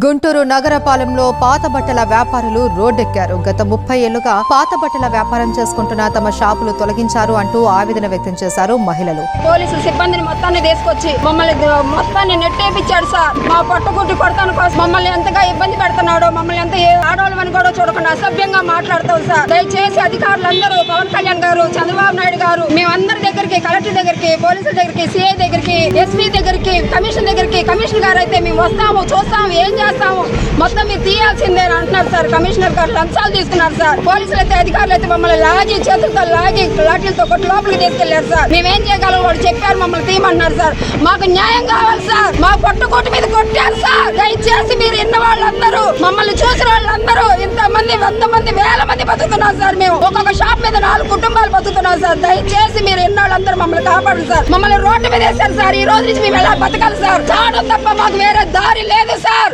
గుంటూరు నగరపాలెంలో పాత బట్టల వ్యాపారులు రోడ్డెక్కారు. గత 30 ఏళ్లుగా పాత బట్టల వ్యాపారం చేసుకుంటున్న తమ షాపులు తొలగించారు అంటూ ఆవేదన వ్యక్తం చేశారు మహిళలు. పోలీసులు సిబ్బందిని మొత్తాన్ని తీసుకొచ్చి మమ్మల్ని నెట్టేపించాడు సార్. మా పట్టుకుట్టి కొడతాను కోసం మమ్మల్ని ఎంతగా ఇబ్బంది పెడుతున్నాడో, మమ్మల్ని ఎంత ఆడవాళ్ళని కూడా చూడకుండా అసభ్యంగా మాట్లాడతాం సార్. దయచేసి అధికారులందరూ, పవన్ కళ్యాణ్ గారు, చంద్రబాబు నాయుడు గారు, మేమందరి దగ్గరికి, కలెక్టర్ దగ్గరికి, పోలీసుల దగ్గరికి, సిఐ దగ్గరికి, ఎస్పీ దగ్గరికి, కమిషన్ దగ్గరికి, కమిషనర్ గారు అయితే మేము వస్తాము, చూస్తాము, ఏం చేస్తాము, మొత్తం మీరు తీయాల్సిందే అంటున్నారు సార్. కమిషనర్ గారు లంచాలు తీసుకున్నారు సార్. పోలీసులు అయితే, అధికారులు అయితే మమ్మల్ని లాగి, చేతులతో లాగి, లాఠీలతో కొట్టి లోపలికి తీసుకెళ్లారు సార్. మేమేం చేయగలం, వాళ్ళు చెప్పారు మమ్మల్ని తీయమన్నారు సార్. మాకు న్యాయం కావాలి సార్. మా పట్టుకోటి మీద కొట్టారు సార్. దయచేసి మీరు ఇన్న వాళ్ళందరూ, మమ్మల్ని చూసిన వాళ్ళందరూ, ఇంతమంది 100 మంది 1000 మంది బతుకుతున్నాం సార్. మేము ఒక్కొక్క షాప్ మీద 4 కుటుంబాలు బతుకుతున్నాం సార్. దయచేసి మీరు ఇన్న వాళ్ళందరూ మమ్మల్ని కాపాడు సార్. మమ్మల్ని రోడ్డు మీద వేశారు సార్. ఈ రోజు నుంచి మేము ఎలా బతకాలి సార్? చావడం తప్ప మాకు వేరే దారి లేదు సార్.